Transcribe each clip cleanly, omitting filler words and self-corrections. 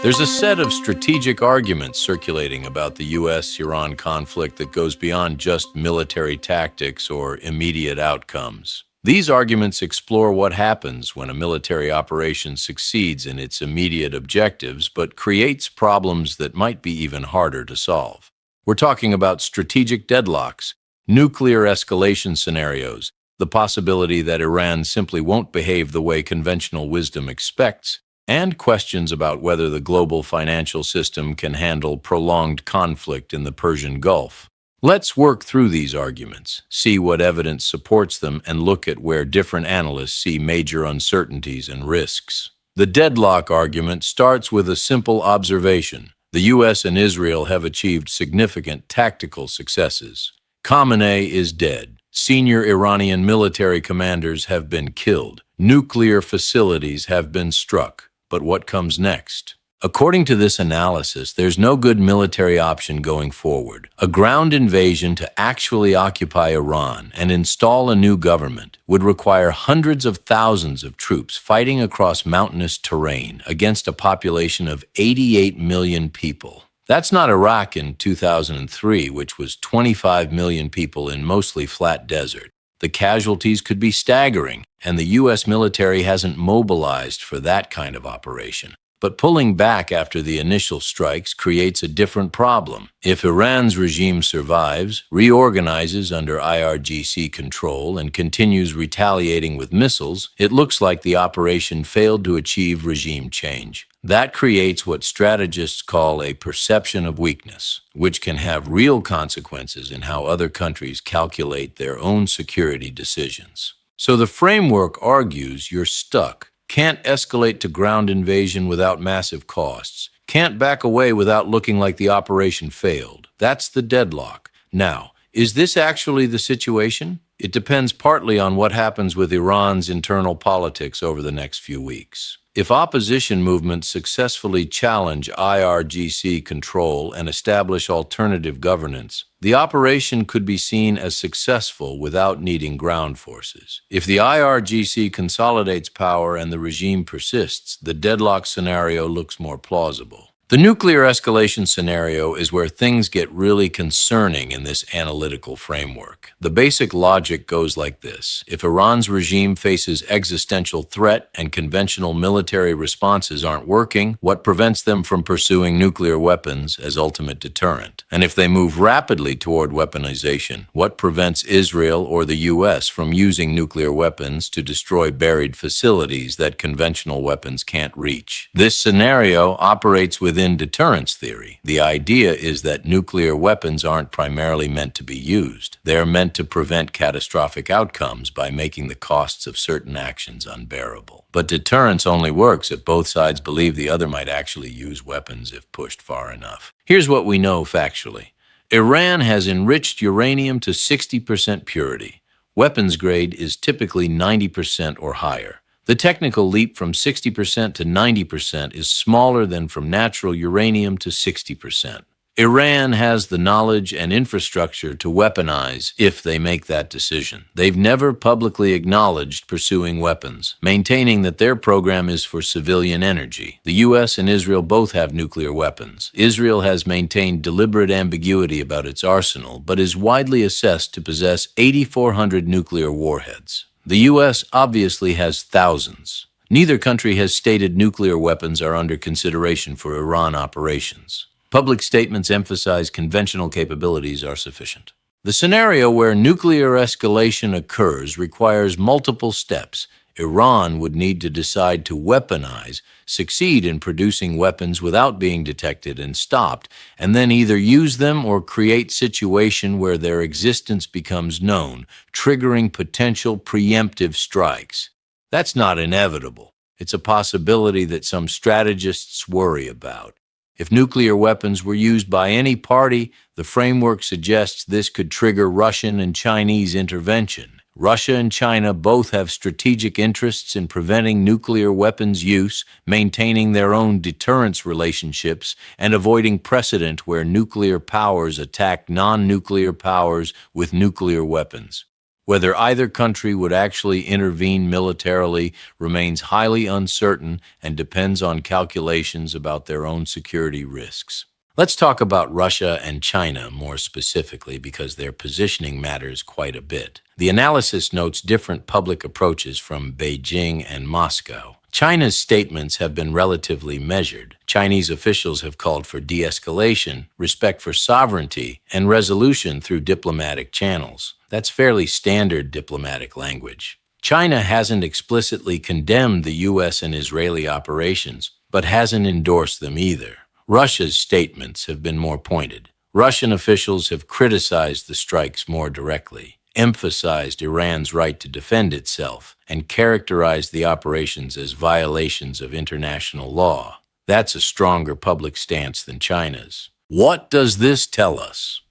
There's a set of strategic arguments circulating about the U.S. Iran conflict that goes beyond just military tactics or immediate outcomes. These arguments explore what happens when a military operation succeeds in its immediate objectives but creates problems that might be even harder to solve. We're talking about strategic deadlocks, nuclear escalation scenarios, the possibility that Iran simply won't behave the way conventional wisdom expects, and questions about whether the global financial system can handle prolonged conflict in the Persian Gulf. Let's work through these arguments, see what evidence supports them, and look at where different analysts see major uncertainties and risks. The deadlock argument starts with a simple observation. The U.S. and Israel have achieved significant tactical successes. Khamenei is dead. Senior Iranian military commanders have been killed. Nuclear facilities have been struck. But what comes next? According to this analysis, there's no good military option going forward. A ground invasion to actually occupy Iran and install a new government would require hundreds of thousands of troops fighting across mountainous terrain against a population of 88 million people. That's not Iraq in 2003, which was 25 million people in mostly flat desert. The casualties could be staggering, and the U.S. military hasn't mobilized for that kind of operation. But pulling back after the initial strikes creates a different problem. If Iran's regime survives, reorganizes under IRGC control, and continues retaliating with missiles, it looks like the operation failed to achieve regime change. That creates what strategists call a perception of weakness, which can have real consequences in how other countries calculate their own security decisions. So the framework argues you're stuck. Can't escalate to ground invasion without massive costs. Can't back away without looking like the operation failed. That's the deadlock. Now, is this actually the situation? It depends partly on what happens with Iran's internal politics over the next few weeks. If opposition movements successfully challenge IRGC control and establish alternative governance, the operation could be seen as successful without needing ground forces. If the IRGC consolidates power and the regime persists, the deadlock scenario looks more plausible. The nuclear escalation scenario is where things get really concerning in this analytical framework. The basic logic goes like this. If Iran's regime faces existential threat and conventional military responses aren't working, what prevents them from pursuing nuclear weapons as ultimate deterrent? And if they move rapidly toward weaponization, what prevents Israel or the U.S. from using nuclear weapons to destroy buried facilities that conventional weapons can't reach? This scenario operates within deterrence theory. The idea is that nuclear weapons aren't primarily meant to be used. They're meant to prevent catastrophic outcomes by making the costs of certain actions unbearable. But deterrence only works if both sides believe the other might actually use weapons if pushed far enough. Here's what we know factually. Iran has enriched uranium to 60% purity. Weapons grade is typically 90% or higher. The technical leap from 60% to 90% is smaller than from natural uranium to 60%. Iran has the knowledge and infrastructure to weaponize if they make that decision. They've never publicly acknowledged pursuing weapons, maintaining that their program is for civilian energy. The U.S. and Israel both have nuclear weapons. Israel has maintained deliberate ambiguity about its arsenal, but is widely assessed to possess 8,400 nuclear warheads. The U.S. obviously has thousands. Neither country has stated nuclear weapons are under consideration for Iran operations. Public statements emphasize conventional capabilities are sufficient. The scenario where nuclear escalation occurs requires multiple steps. Iran would need to decide to weaponize, succeed in producing weapons without being detected and stopped, and then either use them or create situation where their existence becomes known, triggering potential preemptive strikes. That's not inevitable. It's a possibility that some strategists worry about. If nuclear weapons were used by any party, the framework suggests this could trigger Russian and Chinese intervention. Russia and China both have strategic interests in preventing nuclear weapons use, maintaining their own deterrence relationships, and avoiding precedent where nuclear powers attack non-nuclear powers with nuclear weapons. Whether either country would actually intervene militarily remains highly uncertain and depends on calculations about their own security risks. Let's talk about Russia and China more specifically because their positioning matters quite a bit. The analysis notes different public approaches from Beijing and Moscow. China's statements have been relatively measured. Chinese officials have called for de-escalation, respect for sovereignty, and resolution through diplomatic channels. That's fairly standard diplomatic language. China hasn't explicitly condemned the U.S. and Israeli operations, but hasn't endorsed them either. Russia's statements have been more pointed. Russian officials have criticized the strikes more directly, emphasized Iran's right to defend itself, and characterized the operations as violations of international law. That's a stronger public stance than China's. What does this tell us?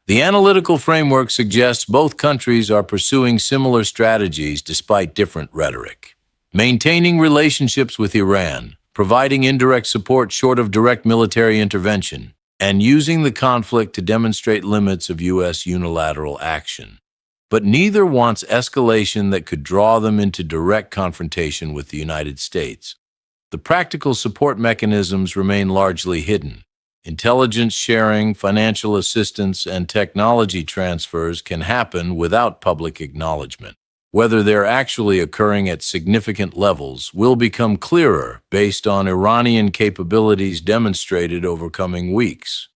The analytical framework suggests both countries are pursuing similar strategies despite different rhetoric. Maintaining relationships with Iran, providing indirect support short of direct military intervention, and using the conflict to demonstrate limits of U.S. unilateral action. But neither wants escalation that could draw them into direct confrontation with the United States. The practical support mechanisms remain largely hidden. Intelligence sharing, financial assistance, and technology transfers can happen without public acknowledgement. Whether they're actually occurring at significant levels will become clearer based on Iranian capabilities demonstrated over coming weeks.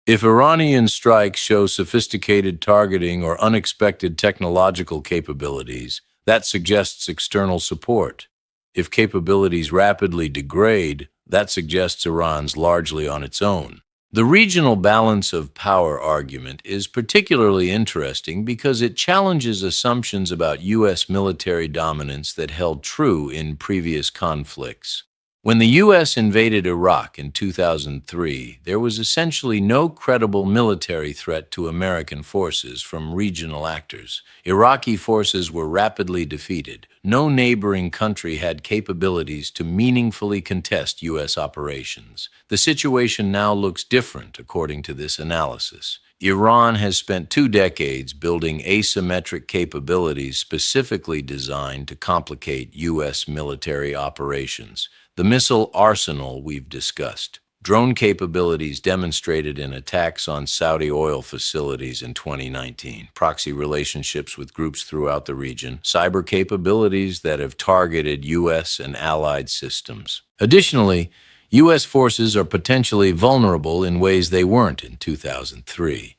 If Iranian strikes show sophisticated targeting or unexpected technological capabilities, that suggests external support. If capabilities rapidly degrade, that suggests Iran's largely on its own. The regional balance of power argument is particularly interesting because it challenges assumptions about U.S. military dominance that held true in previous conflicts. When the U.S. invaded Iraq in 2003, there was essentially no credible military threat to American forces from regional actors. Iraqi forces were rapidly defeated. No neighboring country had capabilities to meaningfully contest U.S. operations. The situation now looks different, according to this analysis. Iran has spent 2 decades building asymmetric capabilities specifically designed to complicate U.S. military operations. The missile arsenal we've discussed, drone capabilities demonstrated in attacks on Saudi oil facilities in 2019, proxy relationships with groups throughout the region, cyber capabilities that have targeted U.S. and allied systems. Additionally, U.S. forces are potentially vulnerable in ways they weren't in 2003.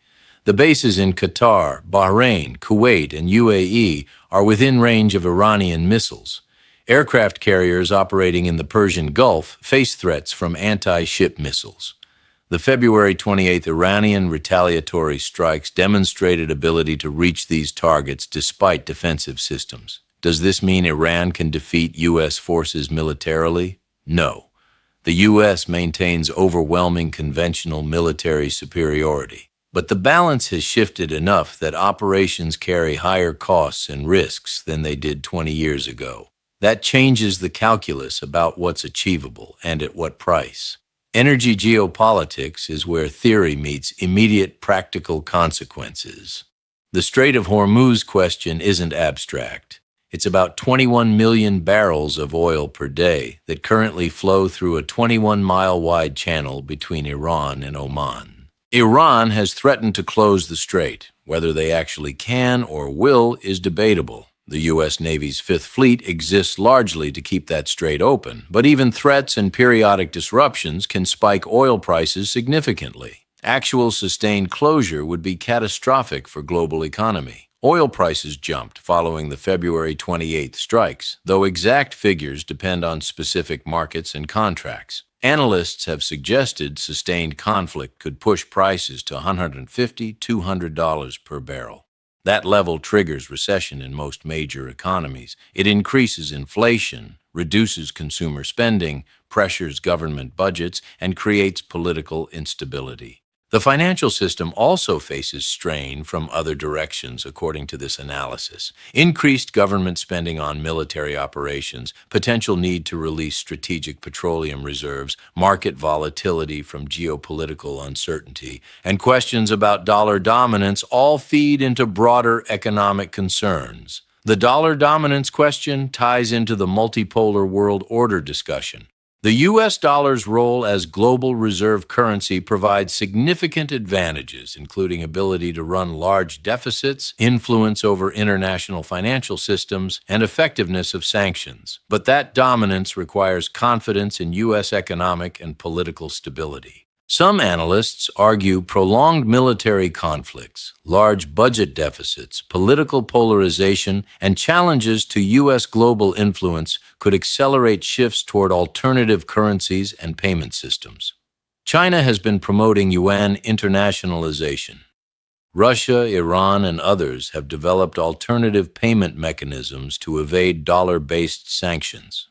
The bases in Qatar, Bahrain, Kuwait, and UAE are within range of Iranian missiles. Aircraft carriers operating in the Persian Gulf face threats from anti-ship missiles. The February 28 Iranian retaliatory strikes demonstrated ability to reach these targets despite defensive systems. Does this mean Iran can defeat U.S. forces militarily? No. The U.S. maintains overwhelming conventional military superiority. But the balance has shifted enough that operations carry higher costs and risks than they did 20 years ago. That changes the calculus about what's achievable and at what price. Energy geopolitics is where theory meets immediate practical consequences. The Strait of Hormuz question isn't abstract. It's about 21 million barrels of oil per day that currently flow through a 21-mile-wide channel between Iran and Oman. Iran has threatened to close the strait. Whether they actually can or will is debatable. The U.S. Navy's Fifth Fleet exists largely to keep that strait open, but even threats and periodic disruptions can spike oil prices significantly. Actual sustained closure would be catastrophic for global economy. Oil prices jumped following the February 28th strikes, though exact figures depend on specific markets and contracts. Analysts have suggested sustained conflict could push prices to $150–200 per barrel. That level triggers recession in most major economies. It increases inflation, reduces consumer spending, pressures government budgets, and creates political instability. The financial system also faces strain from other directions, according to this analysis. Increased government spending on military operations, potential need to release strategic petroleum reserves, market volatility from geopolitical uncertainty, and questions about dollar dominance all feed into broader economic concerns. The dollar dominance question ties into the multipolar world order discussion. The U.S. dollar's role as global reserve currency provides significant advantages, including ability to run large deficits, influence over international financial systems, and effectiveness of sanctions. But that dominance requires confidence in U.S. economic and political stability. Some analysts argue prolonged military conflicts, large budget deficits, political polarization, and challenges to U.S. global influence could accelerate shifts toward alternative currencies and payment systems. China has been promoting yuan internationalization. Russia, Iran, and others have developed alternative payment mechanisms to evade dollar-based sanctions.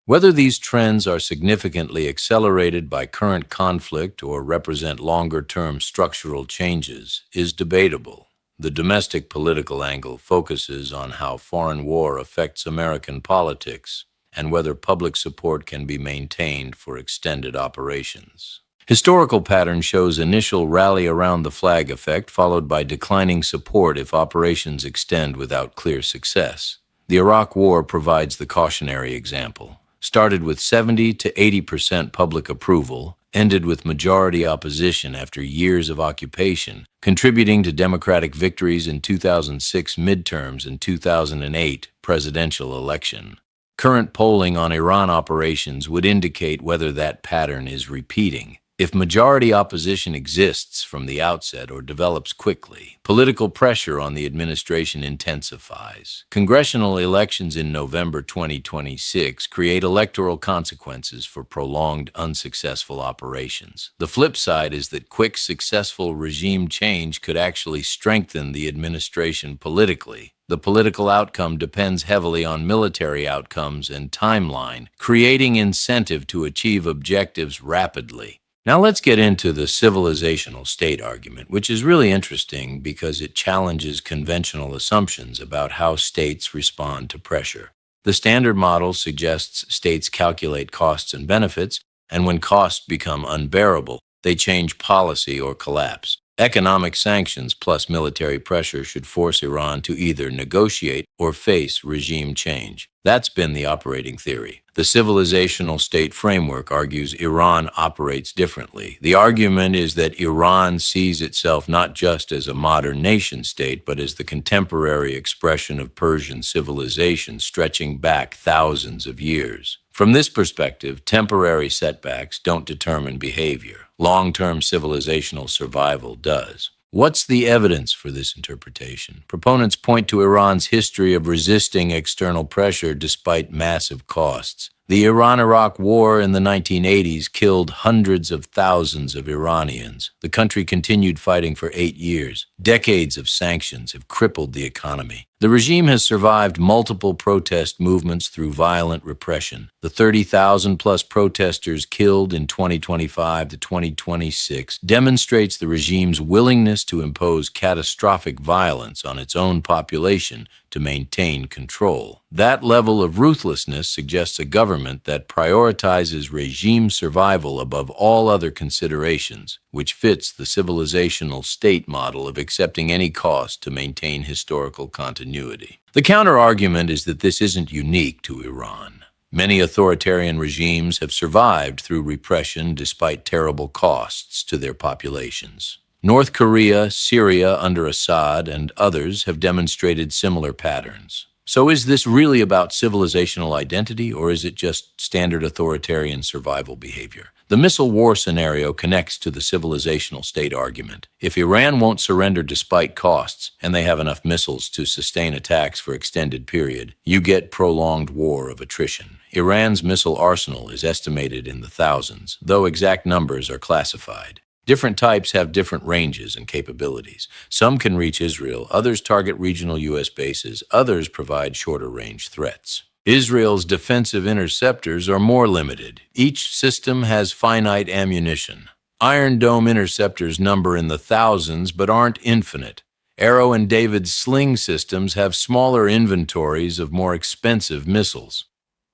Whether these trends are significantly accelerated by current conflict or represent longer-term structural changes is debatable. The domestic political angle focuses on how foreign war affects American politics and whether public support can be maintained for extended operations. Historical pattern shows initial rally around the flag effect followed by declining support if operations extend without clear success. The Iraq War provides the cautionary example. Started with 70 to 80% public approval, ended with majority opposition after years of occupation, contributing to Democratic victories in 2006 midterms and 2008 presidential election. Current polling on Iran operations would indicate whether that pattern is repeating. If majority opposition exists from the outset or develops quickly, political pressure on the administration intensifies. Congressional elections in November 2026 create electoral consequences for prolonged, unsuccessful operations. The flip side is that quick, successful regime change could actually strengthen the administration politically. The political outcome depends heavily on military outcomes and timeline, creating incentive to achieve objectives rapidly. Now let's get into the civilizational state argument, which is really interesting because it challenges conventional assumptions about how states respond to pressure. The standard model suggests states calculate costs and benefits, and when costs become unbearable, they change policy or collapse. Economic sanctions plus military pressure should force Iran to either negotiate or face regime change. That's been the operating theory. The civilizational state framework argues Iran operates differently. The argument is that Iran sees itself not just as a modern nation state, but as the contemporary expression of Persian civilization stretching back thousands of years. From this perspective, temporary setbacks don't determine behavior. Long-term civilizational survival does. What's the evidence for this interpretation? Proponents point to Iran's history of resisting external pressure despite massive costs. The Iran-Iraq War in the 1980s killed hundreds of thousands of Iranians. The country continued fighting for 8 years. Decades of sanctions have crippled the economy. The regime has survived multiple protest movements through violent repression. The 30,000-plus protesters killed in 2025 to 2026 demonstrates the regime's willingness to impose catastrophic violence on its own population to maintain control. That level of ruthlessness suggests a government that prioritizes regime survival above all other considerations, which fits the civilizational state model of accepting any cost to maintain historical continuity. The counter-argument is that this isn't unique to Iran. Many authoritarian regimes have survived through repression despite terrible costs to their populations. North Korea, Syria under Assad, and others have demonstrated similar patterns. So is this really about civilizational identity, or is it just standard authoritarian survival behavior? The missile war scenario connects to the civilizational state argument. If Iran won't surrender despite costs, and they have enough missiles to sustain attacks for extended period, you get prolonged war of attrition. Iran's missile arsenal is estimated in the thousands, though exact numbers are classified. Different types have different ranges and capabilities. Some can reach Israel, others target regional U.S. bases, others provide shorter-range threats. Israel's defensive interceptors are more limited. Each system has finite ammunition. Iron Dome interceptors number in the thousands but aren't infinite. Arrow and David's sling systems have smaller inventories of more expensive missiles.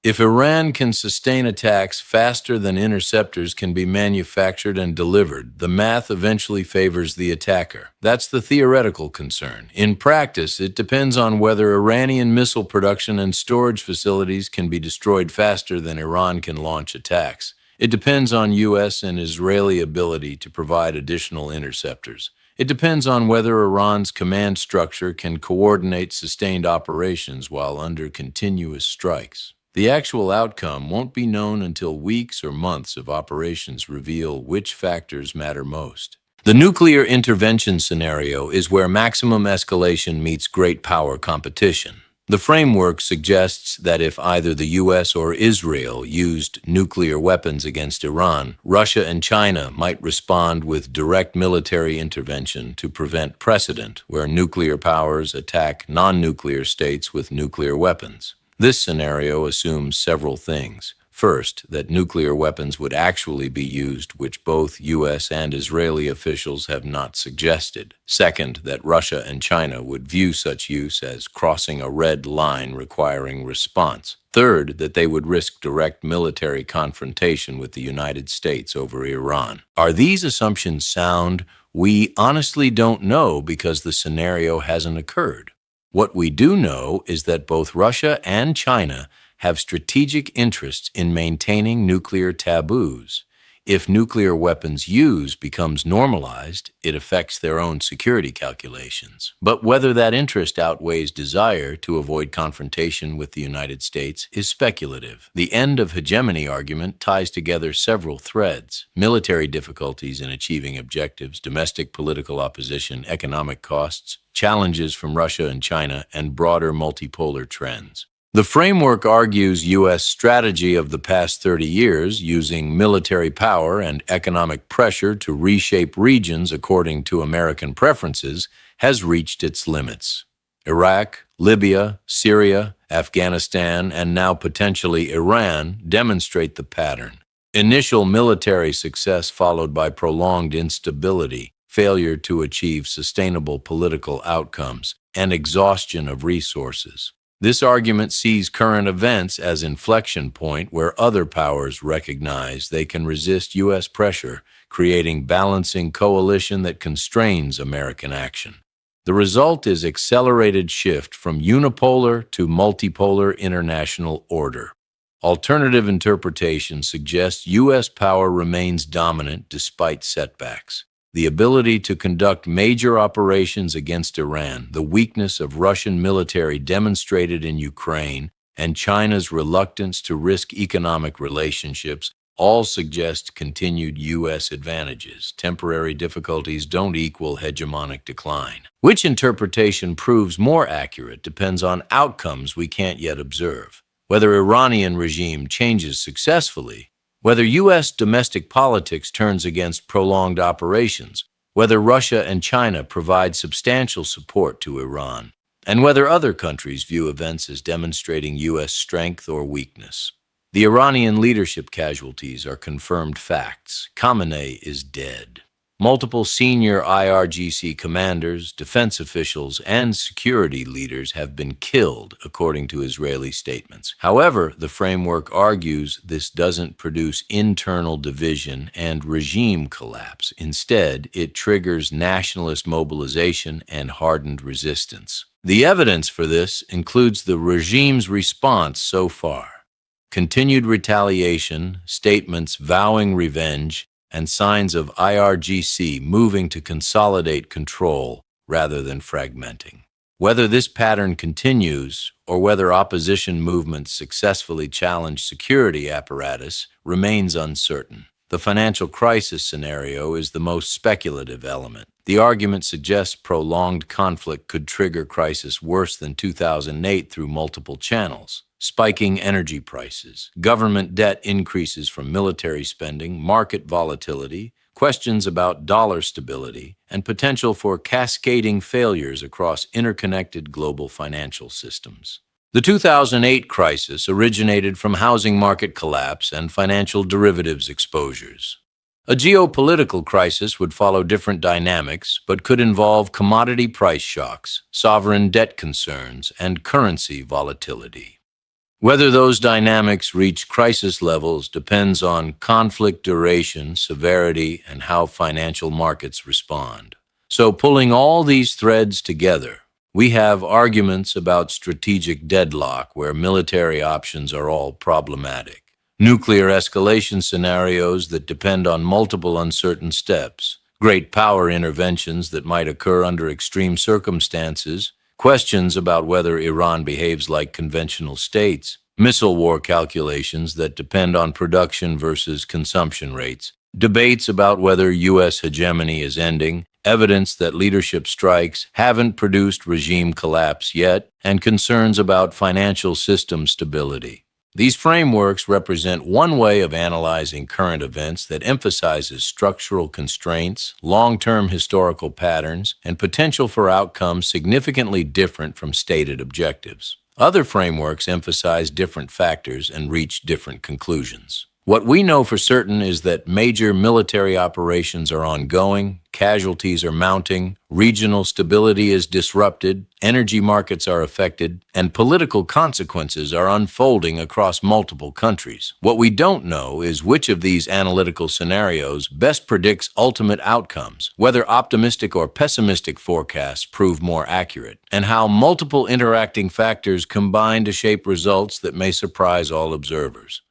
If Iran can sustain attacks faster than interceptors can be manufactured and delivered, the math eventually favors the attacker. That's the theoretical concern. In practice, it depends on whether Iranian missile production and storage facilities can be destroyed faster than Iran can launch attacks. It depends on U.S. and Israeli ability to provide additional interceptors. It depends on whether Iran's command structure can coordinate sustained operations while under continuous strikes. The actual outcome won't be known until weeks or months of operations reveal which factors matter most. The nuclear intervention scenario is where maximum escalation meets great power competition. The framework suggests that if either the U.S. or Israel used nuclear weapons against Iran, Russia and China might respond with direct military intervention to prevent precedent where nuclear powers attack non-nuclear states with nuclear weapons. This scenario assumes several things. First, that nuclear weapons would actually be used, which both U.S. and Israeli officials have not suggested. Second, that Russia and China would view such use as crossing a red line requiring response. Third, that they would risk direct military confrontation with the United States over Iran. Are these assumptions sound? We honestly don't know because the scenario hasn't occurred. What we do know is that both Russia and China have strategic interests in maintaining nuclear taboos. If nuclear weapons use becomes normalized, it affects their own security calculations. But whether that interest outweighs desire to avoid confrontation with the United States is speculative. The end of hegemony argument ties together several threads: military difficulties in achieving objectives, domestic political opposition, economic costs, challenges from Russia and China, and broader multipolar trends. The framework argues U.S. strategy of the past 30 years, using military power and economic pressure to reshape regions according to American preferences, has reached its limits. Iraq, Libya, Syria, Afghanistan, and now potentially Iran demonstrate the pattern. Initial military success followed by prolonged instability, failure to achieve sustainable political outcomes, and exhaustion of resources. This argument sees current events as inflection point where other powers recognize they can resist U.S. pressure, creating balancing coalition that constrains American action. The result is accelerated shift from unipolar to multipolar international order. Alternative interpretation suggests U.S. power remains dominant despite setbacks. The ability to conduct major operations against Iran, the weakness of Russian military demonstrated in Ukraine, and China's reluctance to risk economic relationships all suggest continued U.S. advantages. Temporary difficulties don't equal hegemonic decline. Which interpretation proves more accurate depends on outcomes we can't yet observe. Whether Iranian regime changes successfully, whether U.S. domestic politics turns against prolonged operations, whether Russia and China provide substantial support to Iran, and whether other countries view events as demonstrating U.S. strength or weakness. The Iranian leadership casualties are confirmed facts. Khamenei is dead. Multiple senior IRGC commanders, defense officials, and security leaders have been killed, according to Israeli statements. However, the framework argues this doesn't produce internal division and regime collapse. Instead, it triggers nationalist mobilization and hardened resistance. The evidence for this includes the regime's response so far: continued retaliation, statements vowing revenge, and signs of IRGC moving to consolidate control rather than fragmenting. Whether this pattern continues or whether opposition movements successfully challenge security apparatus remains uncertain. The financial crisis scenario is the most speculative element. The argument suggests prolonged conflict could trigger crisis worse than 2008 through multiple channels: spiking energy prices, government debt increases from military spending, market volatility, questions about dollar stability, and potential for cascading failures across interconnected global financial systems. The 2008 crisis originated from housing market collapse and financial derivatives exposures. A geopolitical crisis would follow different dynamics, but could involve commodity price shocks, sovereign debt concerns, and currency volatility. Whether those dynamics reach crisis levels depends on conflict duration, severity, and how financial markets respond. So, pulling all these threads together, we have arguments about strategic deadlock where military options are all problematic, nuclear escalation scenarios that depend on multiple uncertain steps, great power interventions that might occur under extreme circumstances, questions about whether Iran behaves like conventional states, missile war calculations that depend on production versus consumption rates, debates about whether U.S. hegemony is ending, evidence that leadership strikes haven't produced regime collapse yet, and concerns about financial system stability. These frameworks represent one way of analyzing current events that emphasizes structural constraints, long-term historical patterns, and potential for outcomes significantly different from stated objectives. Other frameworks emphasize different factors and reach different conclusions. What we know for certain is that major military operations are ongoing, casualties are mounting, regional stability is disrupted, energy markets are affected, and political consequences are unfolding across multiple countries. What we don't know is which of these analytical scenarios best predicts ultimate outcomes, whether optimistic or pessimistic forecasts prove more accurate, and how multiple interacting factors combine to shape results that may surprise all observers.